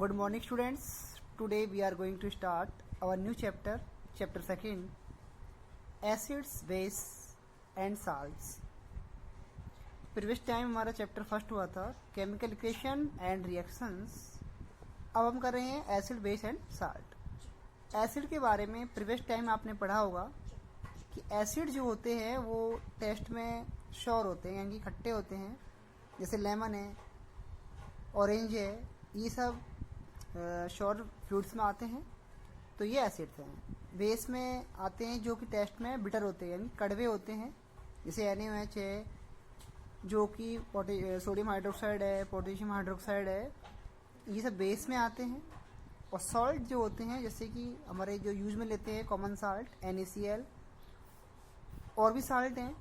Good morning, students. Today we are going to start our new chapter, chapter 2, acids, base and salts. Previous time हमारा chapter first हुआ था chemical equation and reactions. अब हम कर रहे हैं acid, base and salt. Acid के बारे में प्रीवियस टाइम आपने पढ़ा होगा कि एसिड जो होते हैं वो टेस्ट में श्योर होते हैं, यानी कि खट्टे होते हैं. जैसे लेमन है, ऑरेंज है, ये सब श्योर फ्रूट्स में आते हैं, तो ये एसिड्स हैं. बेस में आते हैं जो कि टेस्ट में बिटर होते हैं, यानी कड़वे होते हैं. जैसे NaOH है जो कि सोडियम हाइड्रोक्साइड है, पोटेशियम हाइड्रोक्साइड है, ये सब बेस में आते हैं. और सॉल्ट जो होते हैं जैसे कि हमारे जो यूज में लेते हैं कॉमन साल्ट NaCl, और भी साल्ट हैं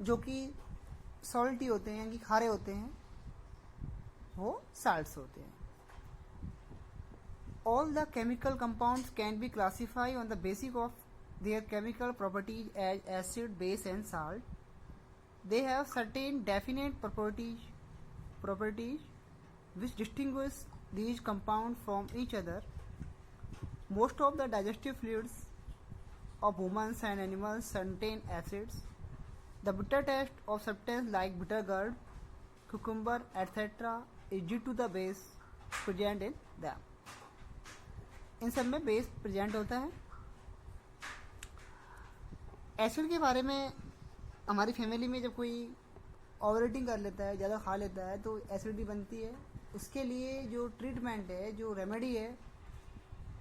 जो कि सॉल्टी होते हैं, यानी कि खारे होते हैं, वो साल्ट्स होते हैं. All the chemical compounds can be classified on the basis of their chemical properties as acid, base and salt. They have certain definite properties which distinguish these compounds from each other. Most of the digestive fluids of humans and animals contain acids. The bitter taste of substances like bitter gourd, cucumber, etc. is due to the base present in them. इन सब में base present होता है. Acid के बारे में हमारी family में जब कोई ओवर ईटिंग कर लेता है, ज़्यादा खा लेता है, तो एसिडिटी बनती है. उसके लिए जो ट्रीटमेंट है, जो रेमेडी है,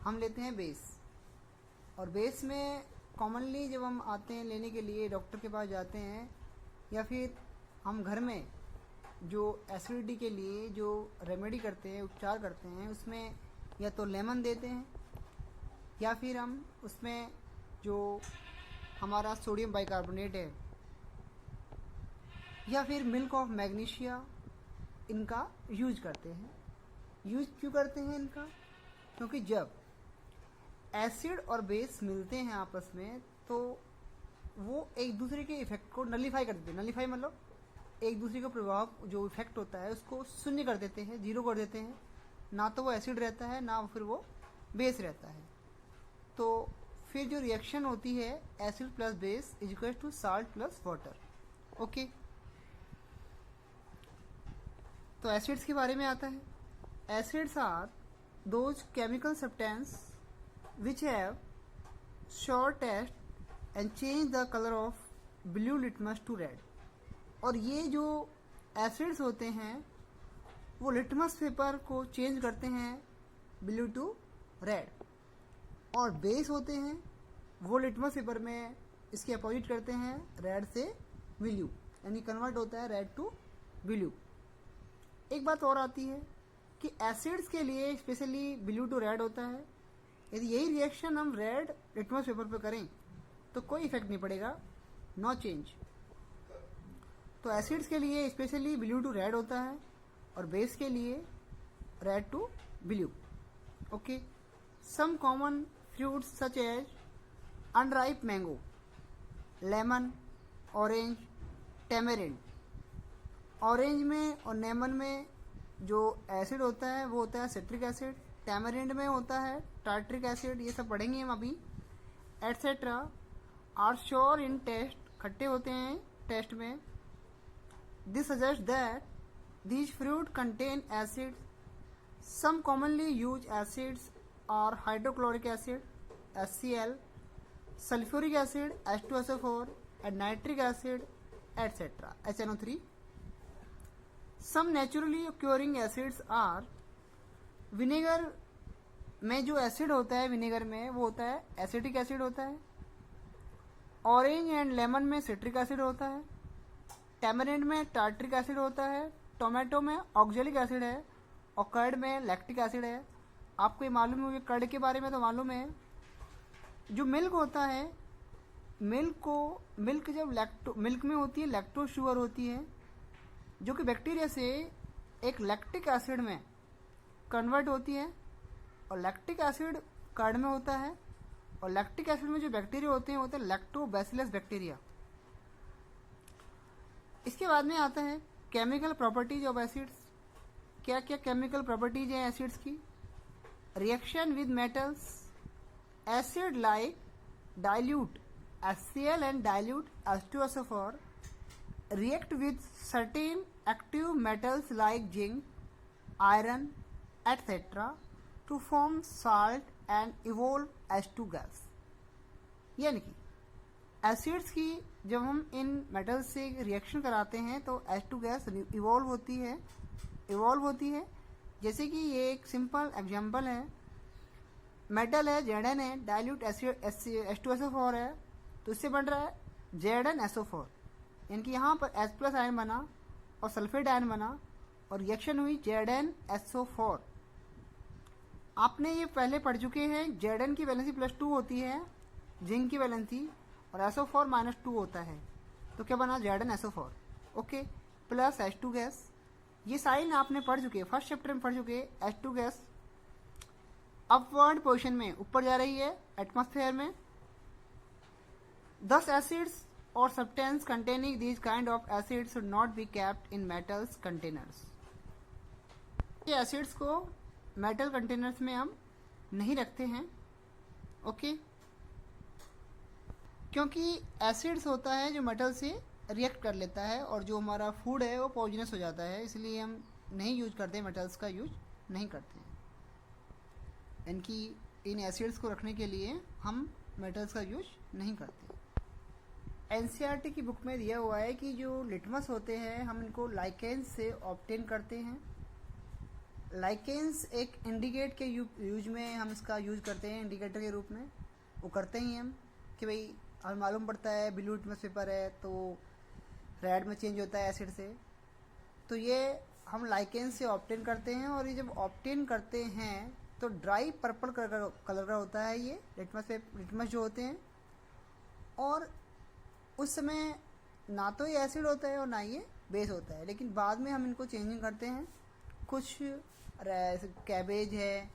हम लेते हैं बेस. और बेस में कॉमनली जब हम आते हैं लेने के लिए डॉक्टर के पास जाते हैं, या फिर हम घर में जो एसिडिटी के लिए जो रेमेडी करते हैं, उपचार करते हैं, उसमें या तो लेमन देते हैं, या फिर हम उसमें जो हमारा सोडियम बाइकार्बोनेट है, या फिर मिल्क ऑफ मैग्नीशिया, इनका यूज करते हैं. यूज क्यों करते हैं इनका? क्योंकि जब एसिड और बेस मिलते हैं आपस में तो वो एक दूसरे के इफेक्ट को नलीफाई कर देते हैं. नलीफाई मतलब एक दूसरे का प्रभाव जो इफेक्ट होता है उसको शून्य कर देते हैं, जीरो कर देते हैं. ना तो वो एसिड रहता है, ना फिर वो बेस रहता है. तो फिर जो रिएक्शन होती है acid plus base is equal to salt plus water. Okay, तो एसिड्स के बारे में आता है. Acids are those chemical substance which have sour taste and change the colour of blue litmus to red. और ये जो एसिड्स होते हैं वो लिटमस पेपर को चेंज करते हैं ब्लू टू रेड. और बेस होते हैं वो लिटमस पेपर में इसके अपोजिट करते हैं रेड से ब्लू, यानी कन्वर्ट होता है रेड टू ब्लू. एक बात और आती है कि एसिड्स के लिए स्पेशली ब्लू टू रेड होता है. यदि यही रिएक्शन हम रेड लिटमस पेपर पर करें तो कोई इफेक्ट नहीं पड़ेगा, नो चेंज. तो एसिड्स के लिए स्पेशली ब्लू टू रेड होता है और बेस के लिए red to blue. Okay, some common fruits such as unripe mango, lemon, orange, tamarind. Orange में और लेमन में जो एसिड होता है वो होता है सिट्रिक एसिड. टैमरिंड में होता है टार्ट्रिक एसिड. ये सब पढ़ेंगे हम अभी. Etcetera are sour in taste, खट्टे होते हैं टेस्ट में. This suggest that these fruit contain acids. Some commonly used acids are hydrochloric acid HCl, sulfuric acid H2SO4 and nitric acid etc. HNO3. Some naturally occurring acids are vinegar. में जो acid होता है vinegar में वो होता है acetic acid होता है. ऑरेंज एंड लेमन में सिट्रिक एसिड होता है. टैमरिंड में टार्ट्रिक एसिड होता है. टोमेटो में ऑक्जेलिक एसिड है और कर्ड में लैक्टिक एसिड है. आपको ये मालूम होगा कर्ड के बारे में तो मालूम है. जो मिल्क होता है, मिल्क जब मिल्क में होती है लैक्टोज शुगर होती है, जो कि बैक्टीरिया से एक लैक्टिक एसिड में कन्वर्ट होती है. और लैक्टिक एसिड कर्ड में होता है. और लैक्टिक एसिड में जो बैक्टीरिया होते हैं वो होते हैं लैक्टोबैसिलस बैक्टीरिया. इसके बाद में आता है केमिकल प्रॉपर्टीज ऑफ एसिड्स. क्या क्या केमिकल प्रॉपर्टीज हैं एसिड्स की? Reaction with metals, acid like dilute HCl and dilute H2SO4 react with certain active metals like zinc, iron, etc. to form salt and evolve H2 gas. यानी कि acids की जब हम इन metals से reaction कराते हैं तो H2 गैस इवॉल्व होती है। जैसे कि ये एक सिंपल एग्जांपल है, मेटल है Zn है, डाइल्यूट H2SO4 है, तो इससे बन रहा है ZnSO4, यानी कि यहाँ पर H+ आयन बना और सल्फेट आयन बना और रिएक्शन हुई ZnSO4। आपने ये पहले पढ़ चुके हैं, Zn की वैलेंसी +2 होती है, जिंक की वैलेंसी, और SO4 -2 होता है, तो क्या बना ZnSO4, okay, plus H2 gas. ये साइन आपने पढ़ चुके, फर्स्ट चैप्टर में पढ़ चुके। H2 गैस अपवर्ड पोजीशन में ऊपर जा रही है एटमॉस्फेयर में। 10 एसिड्स और substance containing these kind of acids should not be kept in metals containers. ये एसिड्स को मेटल कंटेनर्स में हम नहीं रखते हैं, ओके, क्योंकि एसिड्स होता है जो मेटल से रिएक्ट कर लेता है और जो हमारा फूड है वो पॉइजनस हो जाता है, इसलिए हम नहीं यूज करते, मेटल्स का यूज नहीं करते हैं। इनकी इन एसिड्स को रखने के लिए हम मेटल्स का यूज नहीं करते। एनसीईआरटी की बुक में दिया हुआ है कि जो लिटमस होते हैं हम इनको लाइकेंस से ऑब्टेन करते हैं। लाइकेंस एक इंडिकेट के यूज में हम इसका यूज करते हैं, इंडिकेटर के रूप में वो करते ही हम कि भाई हमें मालूम पड़ता है ब्लू लिटमस पेपर है तो रेड में चेंज होता है एसिड से, तो ये हम लाइकेंस से ऑब्टेन करते हैं। और ये जब ऑब्टेन करते हैं तो ड्राई पर्पल कलर का होता है ये लिटमस जो होते हैं, और उस समय ना तो ये एसिड होता है और ना ये बेस होता है, लेकिन बाद में हम इनको चेंजिंग करते हैं। कुछ कैबेज है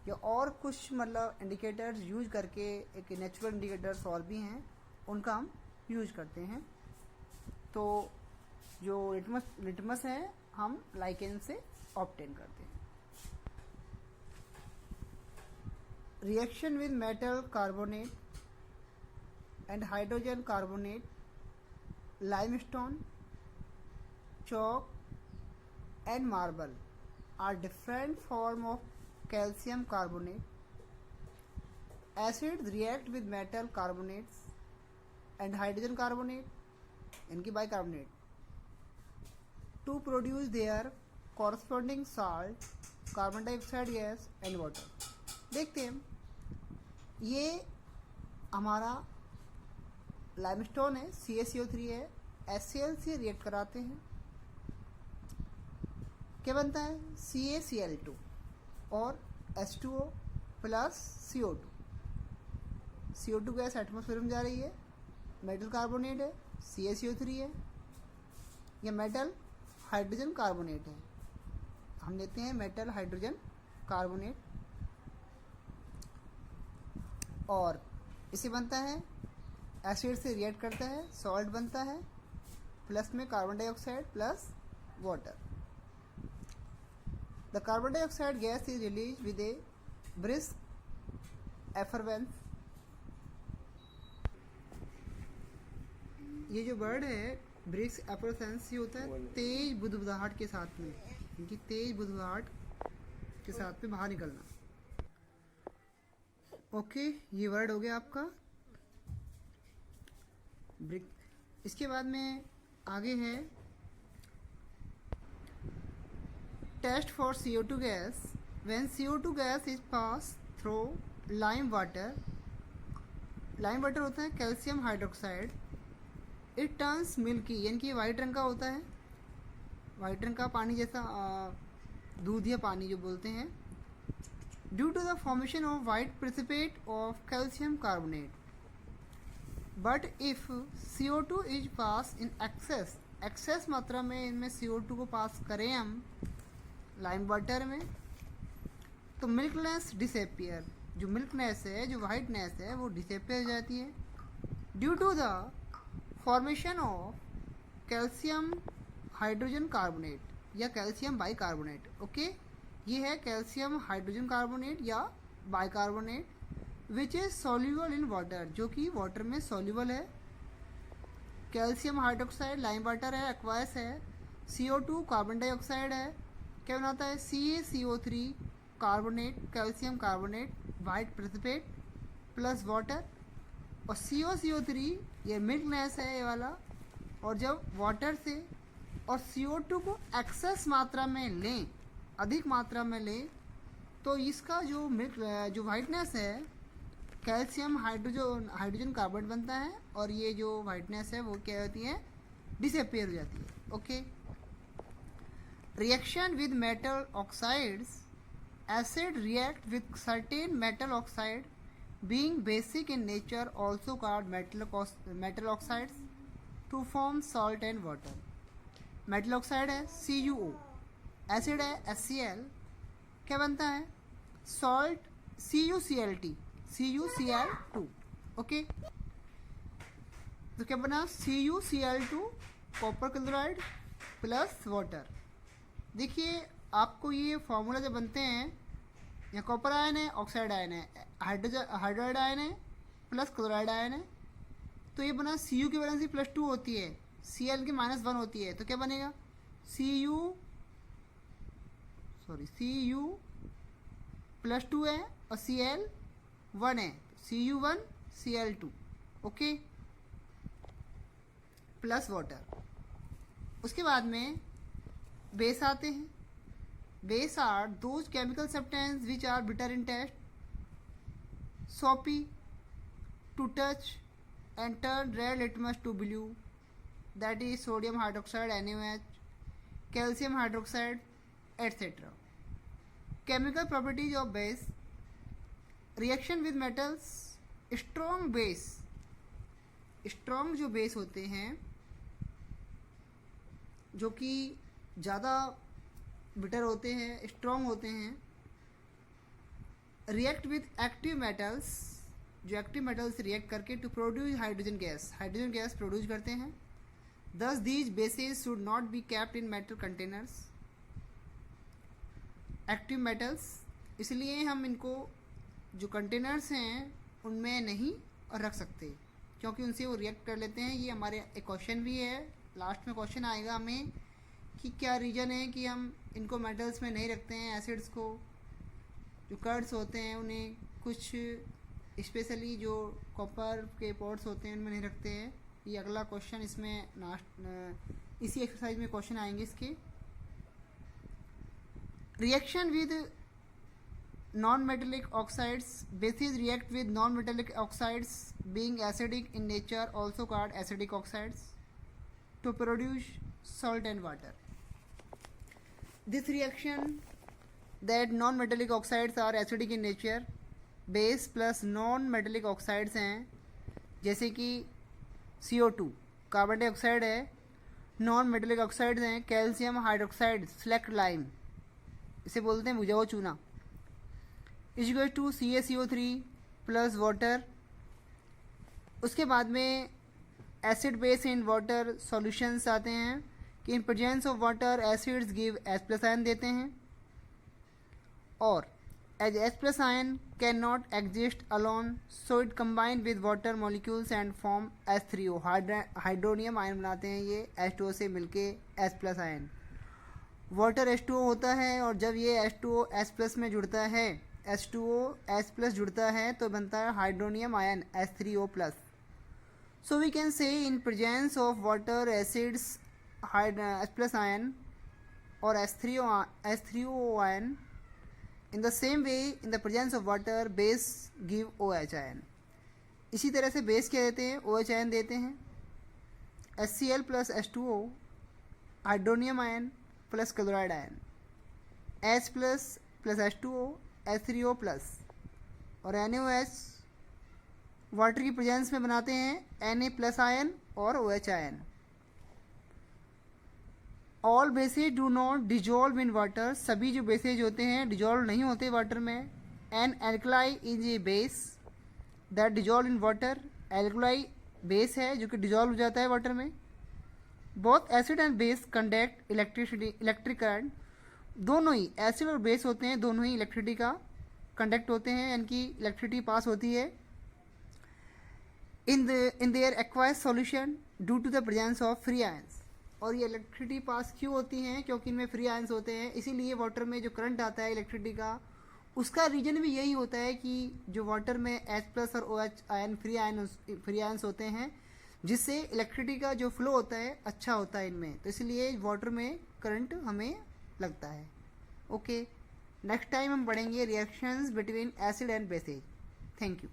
या और कुछ मतलब इंडिकेटर्स यूज करके, एक नेचुरल इंडिकेटर्स और भी हैं, उनका हम यूज करते हैं। तो जो लिटमस है हम लाइकेन से ऑब्टेन करते हैं। Reaction with metal carbonate and hydrogen carbonate, limestone, chalk and marble are different form of calcium carbonate. Acids react with metal carbonates and hydrogen carbonate, इनकी bicarbonate, to produce their corresponding salt, carbon dioxide gas and water. देखते हैं, ये हमारा limestone है, CaCO3 है, HCl से react कराते हैं, क्या बनता है CaCl2 और H2O plus CO2 gas atmosphere में जा रही है, मेटल कार्बोनेट है, CaCO3 है, या मेटल हाइड्रोजन कार्बोनेट है, हम लेते हैं मेटल हाइड्रोजन कार्बोनेट, और इसे बनता है एसिड से रिएक्ट करता है, सॉल्ट बनता है, प्लस में carbon dioxide plus water. The carbon dioxide gas is release with a brisk effervescence. ये जो वर्ड है ब्रिस्क एफरवेंस, ये होता है तेज बुदबुदाहट के साथ में, इनकी तेज बुदबुदाहट के साथ में बाहर निकलना। ओके, ये वर्ड हो गया आपका ब्रिक। इसके बाद में आगे है test for CO2 gas. When CO2 gas is pass through lime water होता है calcium hydroxide, it turns milky, यानी कि वाइट रंग का होता है, वाइट रंग का पानी जैसा दूध या पानी जो बोलते हैं, due to the formation of white precipitate of calcium carbonate. But if CO2 is pass in excess मात्रा में इनमें CO2 को पास करें हम लाइम वाटर में, तो मिल्कनेस डिसअपियर, जो मिल्कनेस है, जो वाइटनेस है, वो डिसअपियर हो जाती है due to the formation of calcium hydrogen carbonate, या कैल्शियम बाइकार्बोनेट। ओके, ये है कैल्शियम हाइड्रोजन कार्बोनेट या bicarbonate which is soluble in water, जो कि वाटर में सॉल्युबल है। कैल्शियम हाइड्रोक्साइड लाइम वाटर है, एक्वायस है। CO2 कार्बन डाइऑक्साइड है, क्या बनाता है CaCO3 carbonate, calcium carbonate, white precipitate plus water. और CO3 ये मिल्क गैस है ये वाला, और जब वाटर से और CO2 को एक्सेस मात्रा में लें, अधिक मात्रा में लें, तो इसका जो मिल्क जो वाइटनेस है कैल्शियम हाइड्रोजन कार्बोनेट बनता है, और ये जो वाइटनेस है वो क्या होती है, डिसअपियर हो जाती है। Okay, reaction with metal oxides, acid react with certain metal oxide being basic in nature also called metal oxides to form salt and water। metal oxide है CuO, acid है HCl, क्या बनता है salt CuCl2। ओके, तो क्या बना CuCl2 copper chloride plus water. देखिए आपको ये फार्मूला जब बनते हैं, यहाँ कॉपर आयन है, ऑक्साइड आयन है, हाइड्रोइड आयन है प्लस क्लोराइड आयन है, तो ये बना Cu की वैलेंसी +2 होती है, Cl की -1 होती है, तो क्या बनेगा Cu +2 है और Cl 1 है, Cu1 Cl2। Okay, plus water. उसके बाद में बेस आते हैं। Base are those chemical substance which are bitter in taste, soapy to touch and turn red litmus to blue, that is sodium hydroxide NaOH, calcium hydroxide, etc. Chemical properties of base, reaction with metals, strong base, strong जो base होते हैं जो कि ज़्यादा bitter होते हैं, strong होते हैं, रिएक्ट विद एक्टिव मेटल्स, जो एक्टिव मेटल्स रिएक्ट करके to produce hydrogen gas produce करते हैं। Thus these bases should not be kept in metal containers. Active metals, इसलिए हम इनको जो कंटेनर्स हैं उनमें नहीं रख सकते, क्योंकि उनसे वो रिएक्ट कर लेते हैं। ये हमारे एक क्वेश्चन भी है, लास्ट में क्वेश्चन आएगा हमें कि क्या रीज़न है कि हम इनको मेटल्स में नहीं रखते हैं। एसिड्स को, जो कर्ड्स होते हैं उन्हें कुछ स्पेशली जो कॉपर के पॉट्स होते हैं उनमें नहीं रखते हैं। ये अगला क्वेश्चन इसमें इसी एक्सरसाइज में क्वेश्चन आएंगे इसके। Reaction with non metallic oxides, bases react with non metallic oxides being acidic in nature also called acidic oxides to produce salt and water. This reaction that non-metallic oxides are acidic in nature, base plus non-metallic oxides हैं, जैसे कि CO2 carbon dioxide है, non metallic oxides हैं calcium hydroxide slaked lime, इसे बोलते हैं बुझाओ चूना, equal to CaCO3 plus water. उसके बाद में acid base in water solutions आते हैं कि in presence of water acids give H+ ion देते हैं, और as H+ ion can not exist alone, so it combine with water molecules and form H3O, hydronium ion बनाते हैं ये H2O से मिलके H+ आयन। वाटर H2O होता है, और जब ये H2O H+ में जुड़ता है, H2O H+ जुड़ता है तो बनता है hydronium ion H3O+। So we can say in presence of water acids H+ ion or H3O ion. In the same way in the presence of water base give OH ion. इसी तरह से base क्या देते हैं, OH ion देते हैं। HCl plus H2O hydronium ion plus chloride ion, H plus H2O H3O plus, और NaOH water की प्रेजेंस में बनाते हैं Na+ आयन और OH ion. All bases do not dissolve in water, सभी जो बेसेज होते हैं डिजॉल्व नहीं होते वाटर में। An alkali is a base that dissolve in water, alkali base है जो कि डिजॉल्व हो जाता है वाटर में। Both acid and base conduct electric current, दोनों ही एसिड और बेस होते हैं, दोनों ही इलेक्ट्रिसिटी का कंडक्ट होते हैं, यानी कि इलेक्ट्रिसिटी पास होती है in their aqueous solution due to the presence of free ions. और ये इलेक्ट्रिसिटी पास क्यों होती हैं? क्योंकि इनमें फ्री आयंस होते हैं, इसीलिए वाटर में जो करंट आता है इलेक्ट्रिसिटी का, उसका रीजन भी यही होता है कि जो वाटर में H+ और OH आयन फ्री आयंस होते हैं, जिससे इलेक्ट्रिसिटी का जो फ्लो होता है अच्छा होता है इनमें, तो इसलिए वाटर में करंट हमें लगता है। ओके, नेक्स्ट टाइम हम पढ़ेंगे reactions between acid and bases. Thank you.